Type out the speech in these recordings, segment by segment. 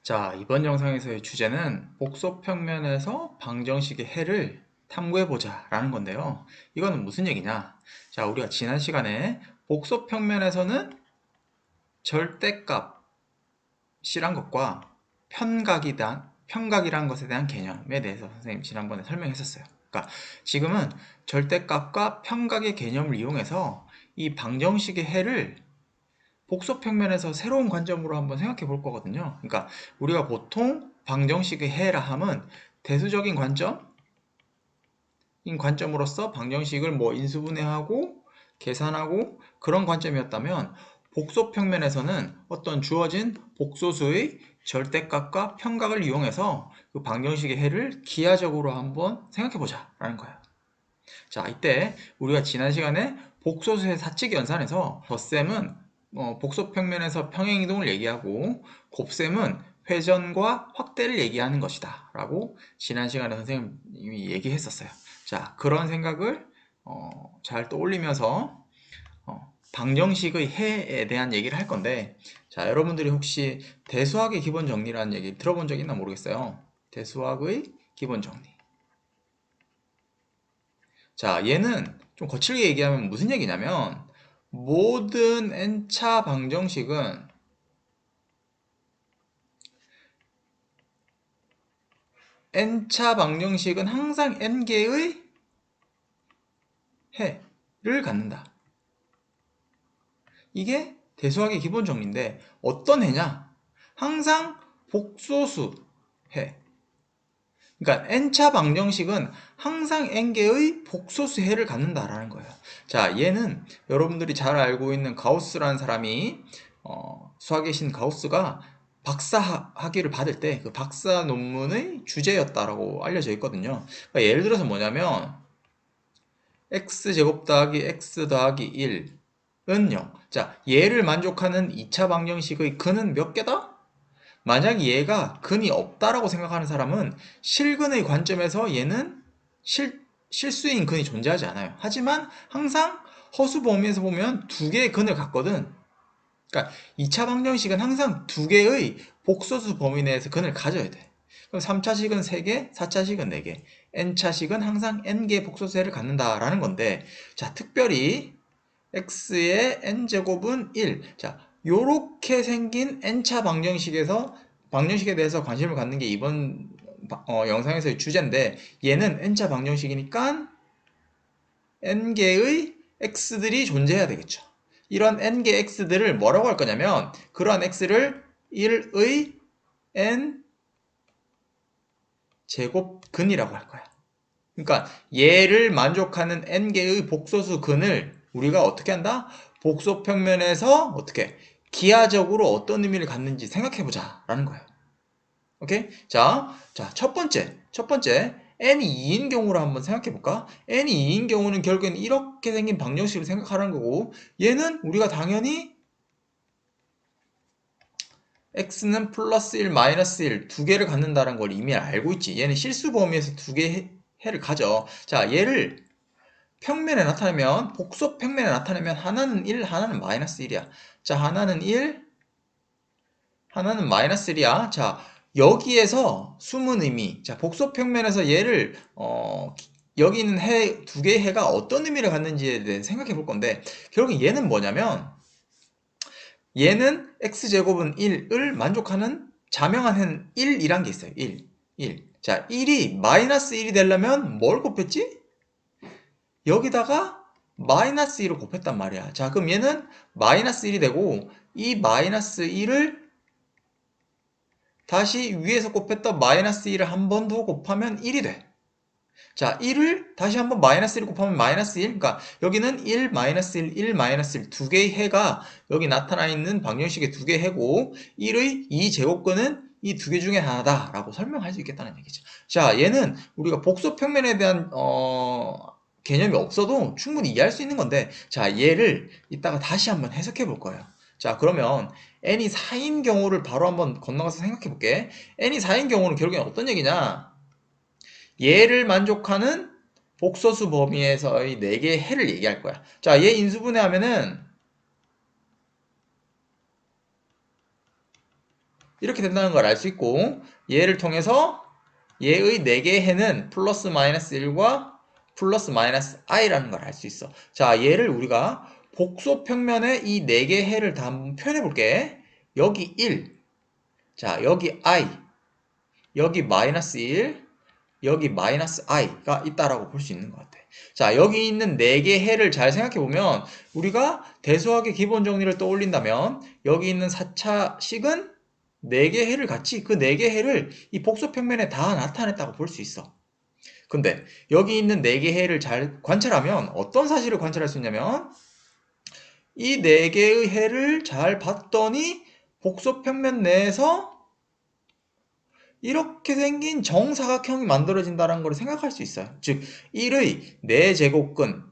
자, 이번 영상에서의 주제는 복소평면에서 방정식의 해를 탐구해보자 라는 건데요. 이거는 무슨 얘기냐? 자, 우리가 지난 시간에 복소평면에서는 절대값이란 것과 편각이란 것에 대한 개념에 대해서 선생님 지난번에 설명했었어요. 그러니까 지금은 절대값과 편각의 개념을 이용해서 이 방정식의 해를 복소평면에서 새로운 관점으로 한번 생각해 볼 거거든요. 그러니까 우리가 보통 방정식의 해라 함은 대수적인 관점으로서 방정식을 뭐 인수분해하고 계산하고 그런 관점이었다면 복소평면에서는 어떤 주어진 복소수의 절대값과 편각을 이용해서 그 방정식의 해를 기하적으로 한번 생각해 보자 라는 거예요. 자, 이때 우리가 지난 시간에 복소수의 사칙 연산에서 덧셈은 복소평면에서 평행이동을 얘기하고 곱셈은 회전과 확대를 얘기하는 것이다 라고 지난 시간에 선생님이 얘기했었어요. 자, 그런 생각을 잘 떠올리면서 방정식의 해에 대한 얘기를 할 건데, 자, 여러분들이 혹시 대수학의 기본 정리라는 얘기 들어본 적 있나 모르겠어요. 대수학의 기본 정리. 자, 얘는 좀 거칠게 얘기하면 무슨 얘기냐면 모든 n차 방정식은 항상 n개의 해를 갖는다. 이게 대수학의 기본 정리인데 어떤 해냐? 항상 복소수 해. 그러니까 n차 방정식은 항상 n개의 복소수 해를 갖는다라는 거예요. 자, 얘는 여러분들이 잘 알고 있는 가우스라는 사람이 수학의 신 가우스가 박사 학위를 받을 때 그 박사 논문의 주제였다라고 알려져 있거든요. 그러니까 예를 들어서 뭐냐면 x제곱 더하기 x 더하기 1은 0. 자, 얘를 만족하는 2차 방정식의 근은 몇 개다? 만약 얘가 근이 없다라고 생각하는 사람은 실근의 관점에서 얘는 실수인 근이 존재하지 않아요. 하지만 항상 허수 범위에서 보면 두 개의 근을 갖거든. 그러니까 2차 방정식은 항상 두 개의 복소수 범위 내에서 근을 가져야 돼. 그럼 3차식은 3개, 4차식은 4개, n차식은 항상 n개의 복소수를 갖는다라는 건데, 자, 특별히 x의 n제곱은 1. 자, 요렇게 생긴 n차 방정식에 대해서 관심을 갖는 게 이번 영상에서의 주제인데, 얘는 n차 방정식이니까 n개의 x들이 존재해야 되겠죠. 이런 n개 x들을 뭐라고 할 거냐면 그러한 x를 1의 n 제곱근이라고 할 거야. 그러니까 얘를 만족하는 n개의 복소수 근을 우리가 어떻게 한다? 복소평면에서 어떻게 기하적으로 어떤 의미를 갖는지 생각해보자 라는 거예요. 오케이? 자, 첫 번째 n이 2인 경우로 한번 생각해볼까? n이 2인 경우는 결국엔 이렇게 생긴 방정식을 생각하라는 거고 얘는 우리가 당연히 x는 플러스 1, 마이너스 1 두 개를 갖는다는 걸 이미 알고 있지. 얘는 실수 범위에서 두 개의 해를 가져. 자, 얘를 평면에 나타내면 복소 평면에 나타내면 하나는 1, 하나는 마이너스 1이야. 자, 하나는 1, 하나는 마이너스 1이야. 자, 여기에서 숨은 의미. 자, 복소 평면에서 얘를 여기 있는 두 개의 해가 어떤 의미를 갖는지에 대해 생각해 볼 건데 결국 얘는 뭐냐면 얘는 x제곱은 1을 만족하는 자명한 해는 1이란 게 있어요. 1. 자, 1이 마이너스 1이 되려면 뭘 곱했지? 여기다가 마이너스 1을 곱했단 말이야. 자, 그럼 얘는 마이너스 1이 되고 이 마이너스 1을 다시 위에서 곱했던 마이너스 1을 한 번 더 곱하면 1이 돼. 자, 1을 다시 한번 마이너스 1 곱하면 마이너스 1. 그러니까 여기는 1, 마이너스 1, 1, 마이너스 1 두 개의 해가 여기 나타나 있는 방정식의 두 개의 해고 1의 2제곱근은 이 두 개 중에 하나다라고 설명할 수 있겠다는 얘기죠. 자, 얘는 우리가 복소평면에 대한 개념이 없어도 충분히 이해할 수 있는 건데 자, 얘를 이따가 다시 한번 해석해 볼 거예요. 자, 그러면 n이 4인 경우를 바로 한번 건너가서 생각해 볼게. n이 4인 경우는 결국엔 어떤 얘기냐? 얘를 만족하는 복소수 범위에서의 4개의 해를 얘기할 거야. 자, 얘 인수분해하면은 이렇게 된다는 걸 알 수 있고 얘를 통해서 얘의 4개의 해는 플러스 마이너스 1과 플러스 마이너스 i라는 걸 알 수 있어. 자, 얘를 우리가 복소 평면에 이 4개의 해를 다 한번 표현해 볼게. 여기 1, 자 여기 i, 여기 마이너스 1, 여기 마이너스 i가 있다라고 볼 수 있는 것 같아. 자, 여기 있는 4개의 해를 잘 생각해 보면 우리가 대수학의 기본 정리를 떠올린다면 여기 있는 4차식은 4개의 해를 같이 그 4개의 해를 이 복소 평면에 다 나타냈다고 볼 수 있어. 근데 여기 있는 4개의 해를 잘 관찰하면 어떤 사실을 관찰할 수 있냐면 이 4개의 해를 잘 봤더니 복소 평면 내에서 이렇게 생긴 정사각형이 만들어진다는 걸 생각할 수 있어요. 즉 1의 4제곱근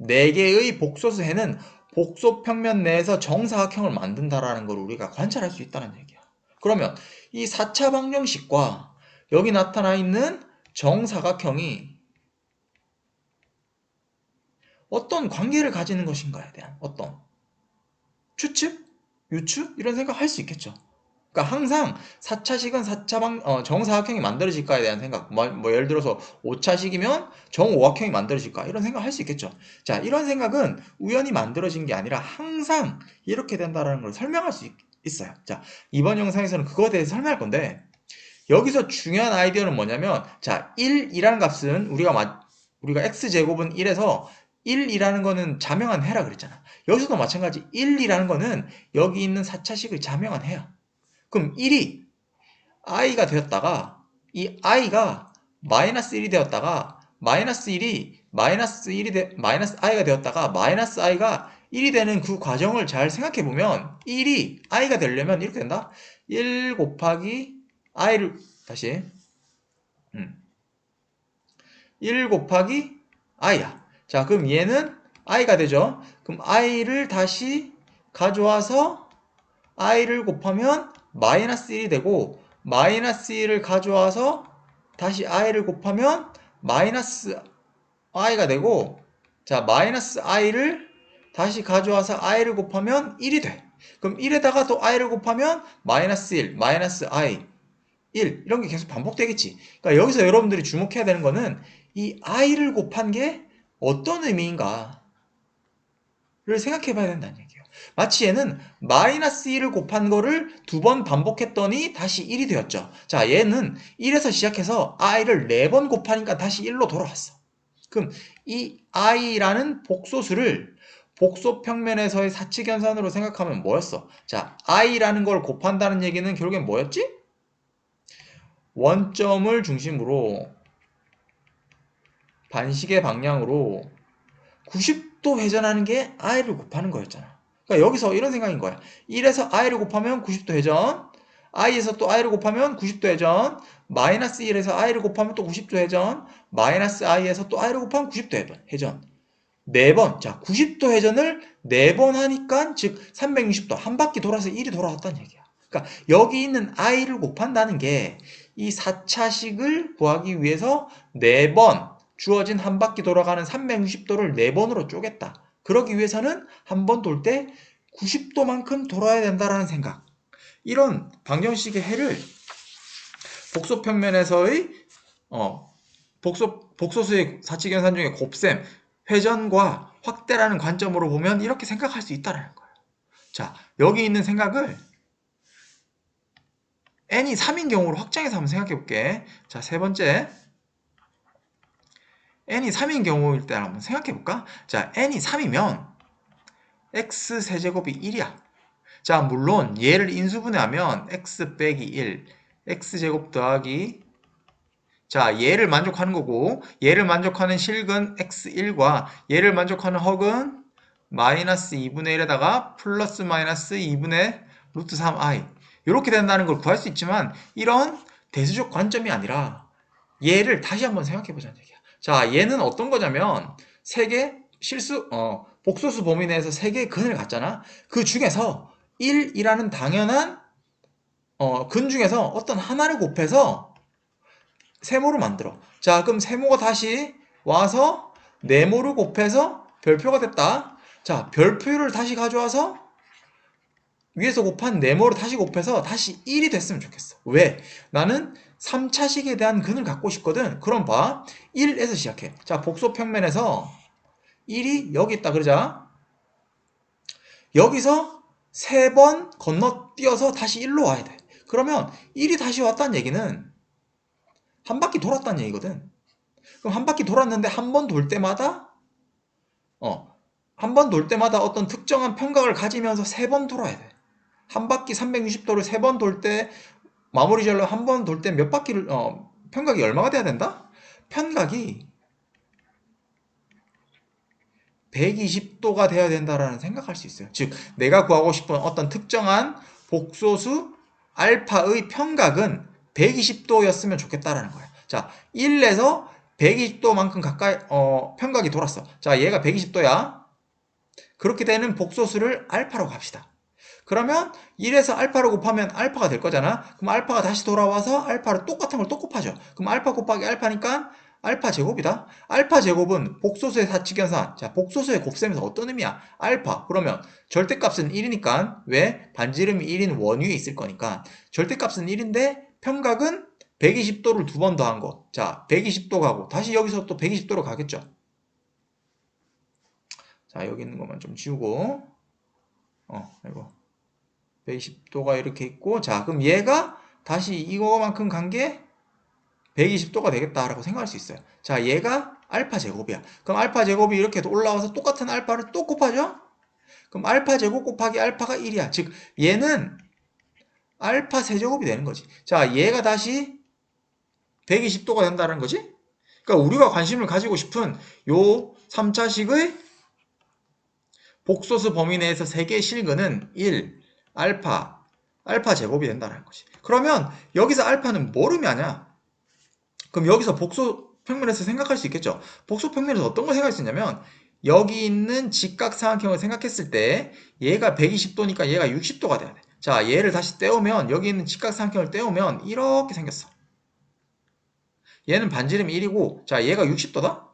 4개의 복소수 해는 복소 평면 내에서 정사각형을 만든다라는 걸 우리가 관찰할 수 있다는 얘기야. 그러면 이 4차 방정식과 여기 나타나 있는 정사각형이 어떤 관계를 가지는 것인가에 대한 어떤 추측? 유추? 이런 생각할 수 있겠죠. 그러니까 항상 4차식은 정사각형이 만들어질까에 대한 생각. 뭐 예를 들어서 5차식이면 정오각형이 만들어질까 이런 생각 할 수 있겠죠. 자, 이런 생각은 우연히 만들어진 게 아니라 항상 이렇게 된다는 걸 설명할 수 있어요. 자, 이번 영상에서는 그거에 대해서 설명할 건데 여기서 중요한 아이디어는 뭐냐면 자, 1이라는 값은 우리가 x제곱은 1에서 1이라는 거는 자명한 해라 그랬잖아. 여기서도 마찬가지 1이라는 거는 여기 있는 4차식의 자명한 해야. 그럼 1이 i가 되었다가 이 i가 마이너스 1이 되었다가 마이너스 1이 마이너스 i가 되었다가 마이너스 i가 1이 되는 그 과정을 잘 생각해 보면 1이 i가 되려면 이렇게 된다. 1 곱하기 i를 다시 1 곱하기 i야. 자, 그럼 얘는 i가 되죠. 그럼 i를 다시 가져와서 i를 곱하면 마이너스 1이 되고 마이너스 1을 가져와서 다시 i를 곱하면 마이너스 i가 되고 자 마이너스 i를 다시 가져와서 i를 곱하면 1이 돼. 그럼 1에다가 또 i를 곱하면 마이너스 1, 마이너스 i, 1 이런 게 계속 반복되겠지. 그러니까 여기서 여러분들이 주목해야 되는 거는 이 i를 곱한 게 어떤 의미인가를 생각해 봐야 된다는 얘기예요. 마치 얘는 마이너스 1을 곱한 거를 2번 반복했더니 다시 1이 되었죠. 자, 얘는 1에서 시작해서 i를 4번 곱하니까 다시 1로 돌아왔어. 그럼 이 i라는 복소수를 복소 평면에서의 사칙연산으로 생각하면 뭐였어? 자, i라는 걸 곱한다는 얘기는 결국엔 뭐였지? 원점을 중심으로 반시계 방향으로 90도 회전하는 게 i를 곱하는 거였잖아. 그러니까 여기서 이런 생각인 거야. 1에서 i를 곱하면 90도 회전, i에서 또 i를 곱하면 90도 회전, 마이너스 1에서 i를 곱하면 또 90도 회전, 마이너스 i에서 또 i를 곱하면 90도 회전. 4번. 자, 90도 회전을 4번 하니까 즉 360도 한 바퀴 돌아서 1이 돌아왔다는 얘기야. 그러니까 여기 있는 i를 곱한다는 게 이 4차식을 구하기 위해서 4번 주어진 한 바퀴 돌아가는 360도를 4번으로 쪼갰다. 그러기 위해서는 한 번 돌 때 90도만큼 돌아야 된다라는 생각. 이런 방정식의 해를 복소평면에서의 복소수의 사칙연산 중에 곱셈, 회전과 확대라는 관점으로 보면 이렇게 생각할 수 있다는 거예요. 자, 여기 있는 생각을 n이 3인 경우로 확장해서 한번 생각해 볼게. 자, 세 번째. n이 3인 경우일 때 한번 생각해 볼까? 자, n이 3이면 x 세제곱이 1이야. 자, 물론 얘를 인수분해하면 x 빼기 1, x제곱 더하기 자, 얘를 만족하는 거고 얘를 만족하는 실근 x1과 얘를 만족하는 헉은 마이너스 2분의 1에다가 플러스 마이너스 2분의 루트 3i 이렇게 된다는 걸 구할 수 있지만 이런 대수적 관점이 아니라 얘를 다시 한번 생각해 보자는 얘기야. 자, 얘는 어떤 거냐면 복소수 범위 내에서 3개의 근을 갖잖아. 그 중에서 1이라는 당연한 근 중에서 어떤 하나를 곱해서 세모를 만들어. 자, 그럼 세모가 다시 와서 네모를 곱해서 별표가 됐다. 자, 별표를 다시 가져와서 위에서 곱한 네모로 다시 곱해서 다시 1이 됐으면 좋겠어. 왜? 나는 3차식에 대한 근을 갖고 싶거든. 그럼 봐. 1에서 시작해. 자, 복소평면에서 1이 여기 있다 그러자. 여기서 3번 건너뛰어서 다시 1로 와야 돼. 그러면 1이 다시 왔다는 얘기는 한 바퀴 돌았다는 얘기거든. 그럼 한 바퀴 돌았는데 한 번 돌 때마다 한 번 돌 때마다 어떤 특정한 평각을 가지면서 3번 돌아야 돼. 한 바퀴 360도를 3번 돌 때 마무리 지으려 한 번 돌 때 몇 바퀴를 평각이 얼마가 돼야 된다? 편각이 120도가 돼야 된다라는 생각할 수 있어요. 즉 내가 구하고 싶은 어떤 특정한 복소수 알파의 평각은 120도였으면 좋겠다라는 거야. 자, 1에서 120도만큼 가까이 평각이 돌았어. 자, 얘가 120도야. 그렇게 되는 복소수를 알파라고 합시다. 그러면 1에서 알파를 곱하면 알파가 될 거잖아. 그럼 알파가 다시 돌아와서 알파를 똑같은 걸 또 곱하죠. 그럼 알파 곱하기 알파니까 알파 제곱이다. 알파 제곱은 복소수의 사칙연산. 자, 복소수의 곱셈에서 어떤 의미야? 알파. 그러면 절대값은 1이니까 왜? 반지름이 1인 원위에 있을 거니까 절대값은 1인데 평각은 120도를 두 번 더한 거. 자, 120도 가고 다시 여기서 또 120도로 가겠죠. 자, 여기 있는 것만 좀 지우고 이거 120도가 이렇게 있고, 자, 그럼 얘가 다시 이거만큼 간 게 120도가 되겠다라고 생각할 수 있어요. 자, 얘가 알파 제곱이야. 그럼 알파 제곱이 이렇게 올라와서 똑같은 알파를 또 곱하죠? 그럼 알파 제곱 곱하기 알파가 1이야. 즉, 얘는 알파 세제곱이 되는 거지. 자, 얘가 다시 120도가 된다는 거지? 그러니까 우리가 관심을 가지고 싶은 요 3차식의 복소수 범위 내에서 3개의 실근은 1, 알파 제곱이 된다는 거지. 그러면 여기서 알파는 뭘 의미하냐? 그럼 여기서 복소 평면에서 생각할 수 있겠죠. 복소 평면에서 어떤 걸 생각할 수 있냐면 여기 있는 직각삼각형을 생각했을 때 얘가 120도니까 얘가 60도가 돼야 돼. 자, 얘를 다시 떼우면 여기 있는 직각삼각형을 떼우면 이렇게 생겼어. 얘는 반지름이 1이고 자, 얘가 60도다.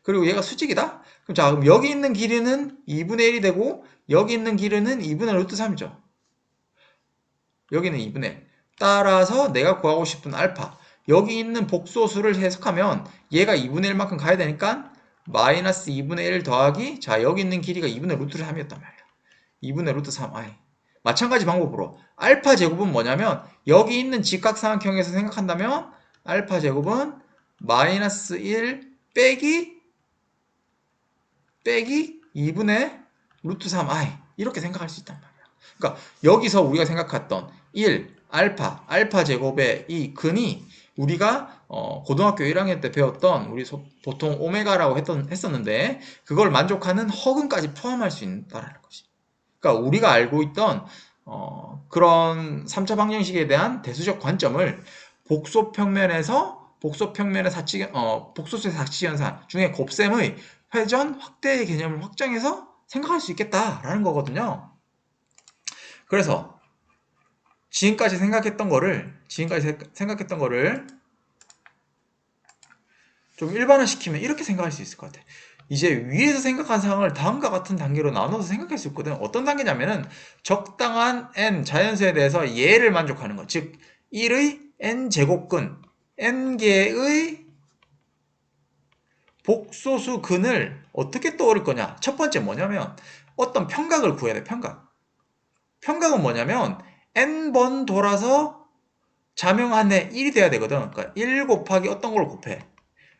그리고 얘가 수직이다. 그럼 여기 있는 길이는 2분의 1이 되고 여기 있는 길이는 2분의 루트 3이죠. 여기는 2분의 1. 따라서 내가 구하고 싶은 알파. 여기 있는 복소수를 해석하면 얘가 2분의 1만큼 가야 되니까 마이너스 2분의 1 더하기 자, 여기 있는 길이가 2분의 루트 3이었단 말이야. 2분의 루트 3. 마찬가지 방법으로 알파 제곱은 뭐냐면 여기 있는 직각삼각형에서 생각한다면 알파 제곱은 마이너스 1 빼기 2분의 루트 3i 이렇게 생각할 수 있단 말이야. 그러니까 여기서 우리가 생각했던 1 알파 제곱의 이 근이 우리가 고등학교 1학년 때 배웠던 우리 보통 오메가라고 했었는데 그걸 만족하는 허근까지 포함할 수 있다는 거지. 그러니까 우리가 알고 있던 그런 3차 방정식에 대한 대수적 관점을 복소평면의 복소수의 사칙연산 중에 곱셈의 회전 확대의 개념을 확장해서 생각할 수 있겠다라는 거거든요. 그래서 지금까지 생각했던 거를 좀 일반화시키면 이렇게 생각할 수 있을 것 같아. 이제 위에서 생각한 상황을 다음과 같은 단계로 나눠서 생각할 수 있거든. 어떤 단계냐면은 적당한 n 자연수에 대해서 얘를 만족하는 것. 즉 1의 n 제곱근 n개의 복소수 근을 어떻게 떠올릴 거냐? 첫 번째 뭐냐면 어떤 평각을 구해야 돼. 평각은 뭐냐면 n번 돌아서 자명한에 1이 돼야 되거든. 그러니까 1 곱하기 어떤 걸 곱해.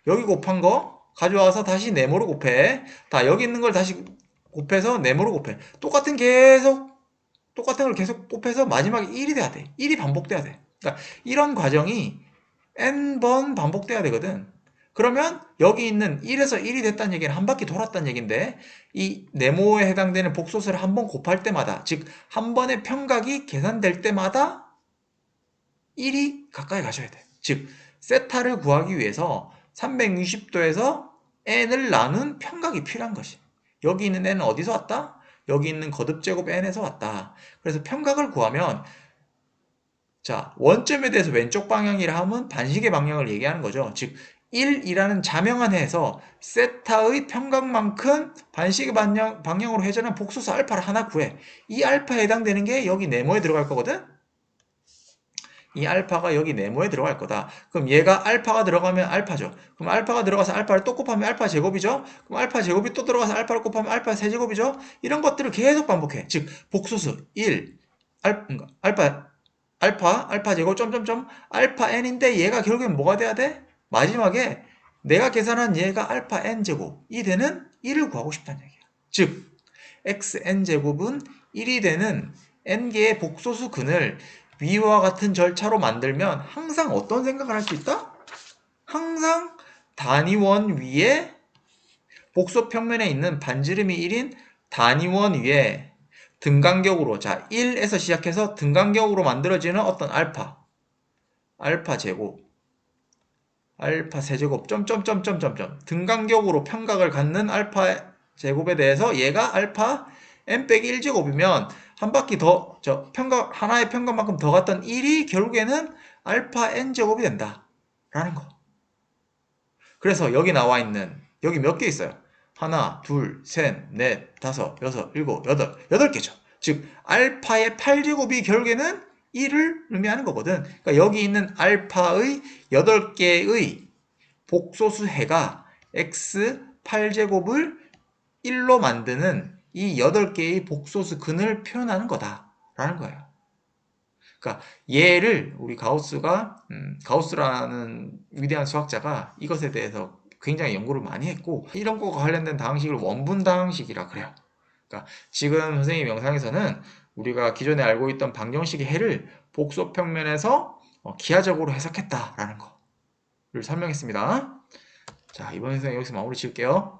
여기 곱한 거 가져와서 다시 네모로 곱해. 여기 있는 걸 다시 곱해서 네모로 곱해. 똑같은 걸 계속 곱해서 마지막에 1이 돼야 돼. 1이 반복돼야 돼. 그러니까 이런 과정이 n번 반복돼야 되거든. 그러면 여기 있는 1에서 1이 됐다는 얘기는 한 바퀴 돌았다는 얘기인데 이 네모에 해당되는 복소수를 한 번 곱할 때마다 즉 한 번의 평각이 계산될 때마다 1이 가까이 가셔야 돼. 즉 세타를 구하기 위해서 360도에서 n을 나눈 평각이 필요한 것이. 여기 있는 n은 어디서 왔다? 여기 있는 거듭제곱 n에서 왔다. 그래서 평각을 구하면 자, 원점에 대해서 왼쪽 방향이라 하면 반시계 방향을 얘기하는 거죠. 즉 1이라는 자명한 해에서 세타의 평각만큼 반시계 방향으로 회전한 복소수 알파를 하나 구해. 이 알파에 해당되는 게 여기 네모에 들어갈 거거든? 이 알파가 여기 네모에 들어갈 거다. 그럼 얘가 알파가 들어가면 알파죠. 그럼 알파가 들어가서 알파를 또 곱하면 알파 제곱이죠. 그럼 알파 제곱이 또 들어가서 알파를 곱하면 알파 세제곱이죠. 이런 것들을 계속 반복해. 즉 복소수 1, 알파 제곱 점점점 알파 n인데 얘가 결국엔 뭐가 돼야 돼? 마지막에 내가 계산한 얘가 알파 n 제곱이 되는 1을 구하고 싶다는 얘기야. 즉 xn 제곱은 1이 되는 n개의 복소수 근을 위와 같은 절차로 만들면 항상 어떤 생각을 할 수 있다? 항상 단위원 위에 복소 평면에 있는 반지름이 1인 단위원 위에 등간격으로, 자 1에서 시작해서 등간격으로 만들어지는 어떤 알파 제곱, 알파 세제곱 점점점점점점 등간격으로 평각을 갖는 알파 제곱에 대해서 얘가 알파 n 빼기 1제곱이면 한 바퀴 더, 평각, 하나의 평각만큼 더 갔던 1이 결국에는 알파 n제곱이 된다 라는 거. 그래서 여기 나와 있는, 여기 몇 개 있어요? 하나, 둘, 셋, 넷, 다섯, 여섯, 일곱, 여덟 개죠. 즉 알파의 8제곱이 결국에는 1을 의미하는 거거든. 그러니까 여기 있는 알파의 8개의 복소수 해가 x 8제곱을 1로 만드는 이 8개의 복소수 근을 표현하는 거다라는 거예요. 그러니까 얘를 우리 가우스라는 위대한 수학자가 이것에 대해서 굉장히 연구를 많이 했고, 이런 것과 관련된 다항식을 원분다항식이라 그래요. 그러니까 지금 선생님 영상에서는 우리가 기존에 알고 있던 방정식의 해를 복소 평면에서 기하적으로 해석했다라는 거를 설명했습니다. 자, 이번 영상 여기서 마무리 지을게요.